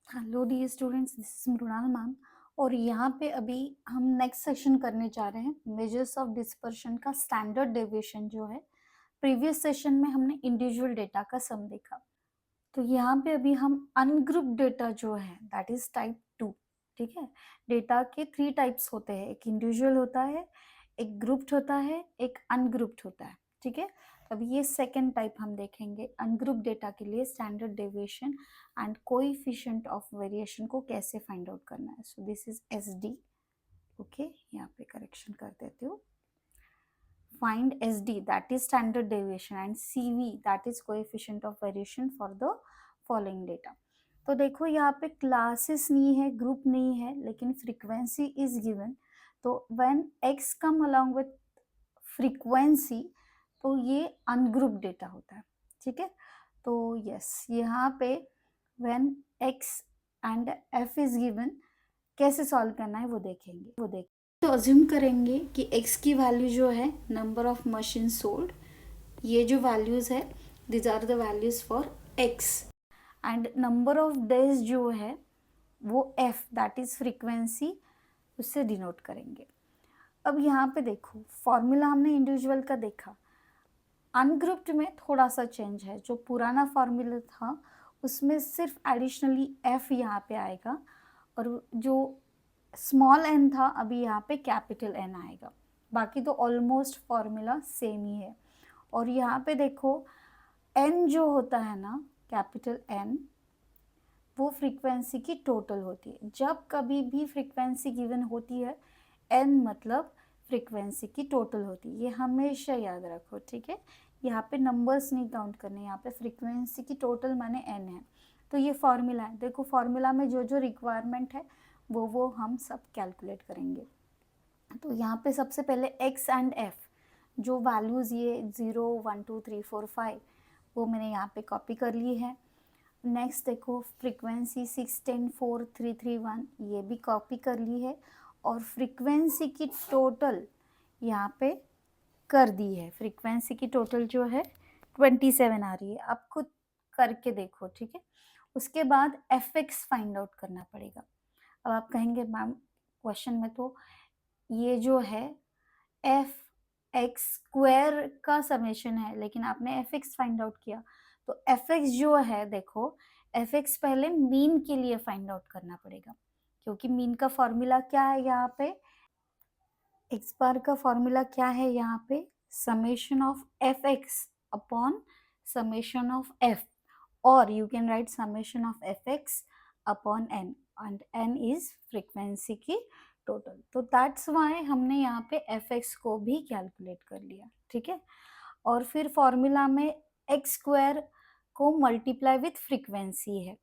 Hello dear students, this is Mrinal ma'am. और यहाँ पे अभी हम नेक्स्ट सेशन करने जा रहे हैं मेजर्स ऑफ डिस्पर्शन का स्टैंडर्ड डेविएशन जो है। प्रीवियस सेशन में हमने इंडिविजुअल डेटा का सम देखा, तो यहाँ पे अभी हम अनग्रुप डेटा जो है दैट इज टाइप 2। ठीक है, डेटा के 3 टाइप्स होते हैं, एक इंडिविजुअल होता है, एक ग्रुप्ड होता है, एक अनग्रुप्ड होता है। ठीक है, तो अभी ये सेकेंड टाइप हम देखेंगे, अनग्रुप डेटा के लिए standard deviation and coefficient of variation को कैसे फाइंड आउट करना है। So this is S D. Okay, यहाँ पे करेक्शन कर देती हूँ। find SD, that is standard deviation, and CV, that is coefficient of variation for the following data। तो देखो यहाँ पे क्लासेस नहीं है, ग्रुप नहीं है, लेकिन फ्रीक्वेंसी इज गिवन। तो when x come along with frequency, तो ये अनग्रुप डेटा होता है। ठीक है, तो यस, यहाँ पे when x and f is given, कैसे सॉल्व करना है वो देखेंगे। तो अज्यूम करेंगे कि x की वैल्यू जो है नंबर ऑफ मशीन सोल्ड, ये जो वैल्यूज है these are the values for x, and number of days जो है वो f, दैट इज फ्रीक्वेंसी, उससे डिनोट करेंगे। अब यहाँ पे देखो, फॉर्मूला हमने इंडिविजुअल का देखा, अनग्रुप्ड में थोड़ा सा चेंज है। जो पुराना फॉर्मूला था उसमें सिर्फ एडिशनली f यहाँ पे आएगा, और जो स्मॉल n था अभी यहाँ पे कैपिटल N आएगा। बाकी तो ऑलमोस्ट फॉर्मूला सेम ही है। और यहाँ पे देखो, n जो होता है ना, कैपिटल N, वो फ्रीक्वेंसी की टोटल होती है। जब कभी भी फ्रीक्वेंसी गिवन होती है, n मतलब फ्रीक्वेंसी की टोटल होती है, ये हमेशा याद रखो। ठीक है, यहाँ पे नंबर्स नहीं काउंट करने, यहाँ पे फ्रीक्वेंसी की टोटल माने n है। तो ये फॉर्मूला है, देखो फॉर्मूला में जो जो रिक्वायरमेंट है वो हम सब कैलकुलेट करेंगे। तो यहाँ पे सबसे पहले x एंड f, जो वैल्यूज़ ये 0 1 2 3 4 5, वो मैंने यहाँ पे कॉपी कर ली है। नेक्स्ट देखो, फ्रीक्वेंसी 6 10 4 3 3 1, ये भी कॉपी कर ली है। और फ्रीक्वेंसी की टोटल यहाँ पे कर दी है। फ्रीक्वेंसी की टोटल जो है 27 आ रही है, आप खुद करके देखो। ठीक है, उसके बाद एफ एक्स फाइंड आउट करना पड़ेगा। अब आप कहेंगे मैम क्वेश्चन में तो ये जो है एफ एक्स स्क्वायर का समेशन है, लेकिन आपने एफ एक्स फाइंड आउट किया। तो एफ एक्स जो है, देखो एफ एक्स पहले मीन के लिए फाइंड आउट करना पड़ेगा, क्योंकि मीन का फॉर्मूला क्या है यहाँ पे, एक्स बार का फॉर्मूला क्या है यहाँ पे, summation of F x upon summation of F, और you can write summation of fx upon n, and n is frequency की टोटल। तो that's why हमने यहाँ पे fx को भी कैलकुलेट कर लिया। ठीक है, और फिर फॉर्मूला में एक्स स्क्वायर को मल्टीप्लाई विथ फ्रीक्वेंसी है,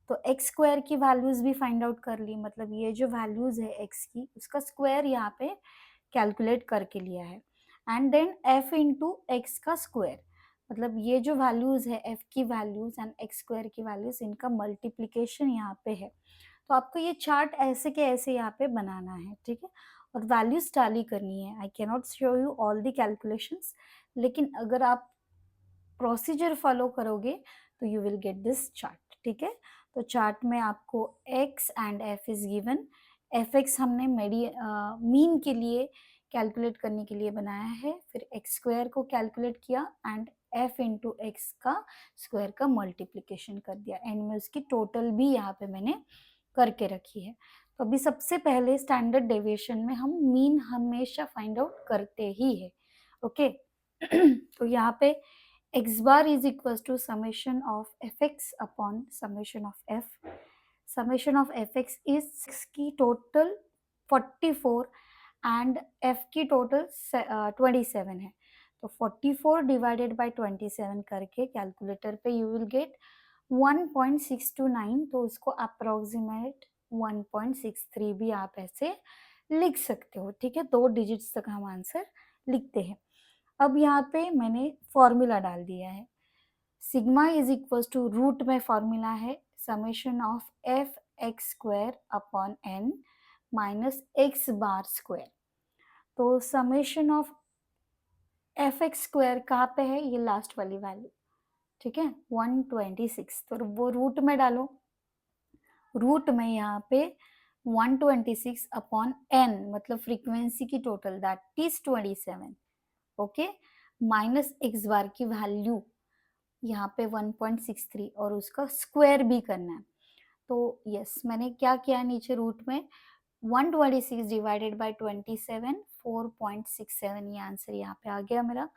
तो एक्स स्क्वायर की वैल्यूज भी फाइंड आउट कर ली, मतलब ये जो वैल्यूज है एक्स की, उसका स्क्वायर यहाँ पे कैलकुलेट करके लिया है। And then F into X का स्क्वायर, मतलब ये जो वैल्यूज है एफ की वैल्यूज एंड एक्स स्क्वायर की वैल्यूज, इनका मल्टीप्लिकेशन यहाँ पे है। तो आपको ये चार्ट ऐसे के ऐसे यहाँ पे बनाना है। ठीक है, और वैल्यूज टैली करनी है। I can not show you all the calculations, लेकिन अगर आप प्रोसीजर फॉलो करोगे तो you will get this chart. ठीक है, तो चार्ट में आपको x and f is given. F x हमने मीन के लिए कैलकुलेट करने के लिए बनाया है, फिर एक्स स्क्वायर को कैलकुलेट किया एंड f इंटू एक्स का स्क्वायर का मल्टीप्लिकेशन कर दिया, एंड में उसकी टोटल भी यहाँ पे मैंने करके रखी है। तो अभी सबसे पहले स्टैंडर्ड डेविएशन में हम मीन हमेशा फाइंड आउट करते ही है। ओके तो यहाँ पे x bar is equals to summation of fx upon summation of f. Summation of fx is x की total 44 and f की total 27 है। तो 44 divided by 27 करके कैलकुलेटर पे you will get 1.629, तो उसको अप्रोक्सीमेट 1.63 भी आप ऐसे लिख सकते हो। ठीक है, 2 डिजिट्स तक हम आंसर लिखते हैं। अब यहाँ पे मैंने फॉर्मूला डाल दिया है, sigma is equal to root में फॉर्मूला है summation of F X square upon N minus X bar square. तो summation of F X square कहाँ पे है, ये लास्ट वाली वैल्यू। ठीक है, 126, तो वो रूट में डालो, रूट में यहाँ पे 126 अपॉन n मतलब फ्रीक्वेंसी की total that is 27, okay, minus X bar की वैल्यू यहाँ पे 1.63 और उसका स्क्वायर भी करना है। तो यस, मैंने क्या किया नीचे रूट में 126 डिवाइडेड बाय 27, 4.67 ये आंसर यहाँ पे आ गया मेरा।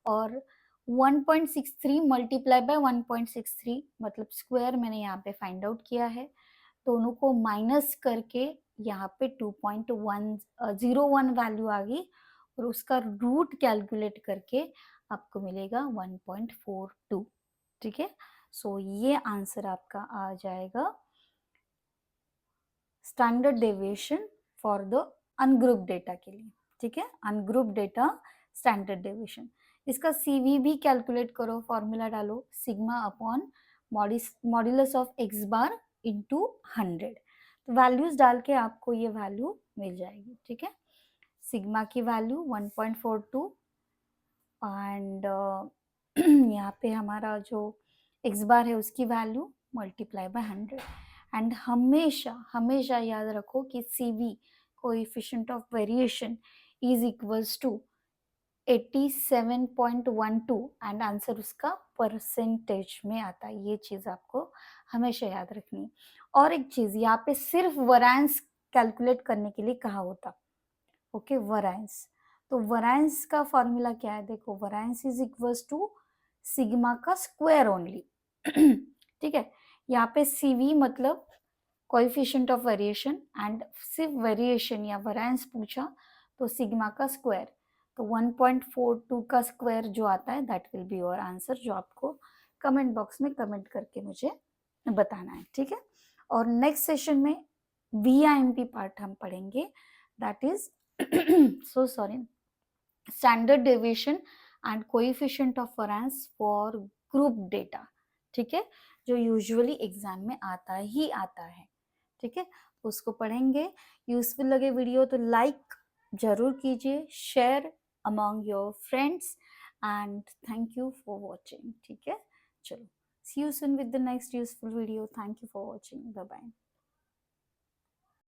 और 1.63 मल्टीप्लाई बाय 1.63 मतलब स्क्वायर मैंने यहाँ पे फाइंड आउट किया है। दोनों को माइनस करके यहाँ पे 2.101 वैल्यू आ गई और उसका रूट कैलकुलेट करके आपको मिलेगा 1.42, ठीक है। सो ये आंसर आपका आ जाएगा standard deviation for the ungroup data के लिए, ठीक है, अनग्रुप डेटा स्टैंडर्ड डेविएशन। इसका सीवी भी कैलकुलेट करो, फॉर्मूला डालो sigma upon modulus of x bar into 100, तो वैल्यूज डाल के आपको ये वैल्यू मिल जाएगी, ठीक है। सिग्मा की वैल्यू 1.42 एंड यहाँ पे हमारा जो एक्स बार है उसकी वैल्यू मल्टीप्लाई बाय 100। एंड हमेशा हमेशा याद रखो कि CV coefficient of variation is equals to 87.12 and answer उसका परसेंटेज में आता है। ये चीज आपको हमेशा याद रखनी है। और एक चीज यहाँ पे सिर्फ वरांस कैलकुलेट करने के लिए कहा होता, ओके, वरांस। तो वरांस का फॉर्मूला क्या है, देखो वरांस इज इक्वल्स टू सिग्मा का स्क्वायर ओनली, ठीक है। यहाँ पे CV मतलब कोएफिशिएंट ऑफ वेरिएशन एंड सिर्फ वेरिएशन या वरांस पूछा तो सिग्मा का स्क्वायर, तो 1.42 का स्क्वायर जो आता है that will be your answer, जो आपको कमेंट बॉक्स में कमेंट करके मुझे बताना है, ठीक है। और नेक्स्ट सेशन में VIMP पार्ट हम पढ़ेंगे, that is so sorry, standard deviation and coefficient of variance for group data, ठीक है, जो यूजुअली एग्जाम में आता ही आता है, ठीक है, उसको पढ़ेंगे। यूजफुल लगे वीडियो तो लाइक जरूर कीजिए, share among your friends and thank you for watching, ठीक है। चलो, see you soon with the next useful video. Thank you for watching, bye bye.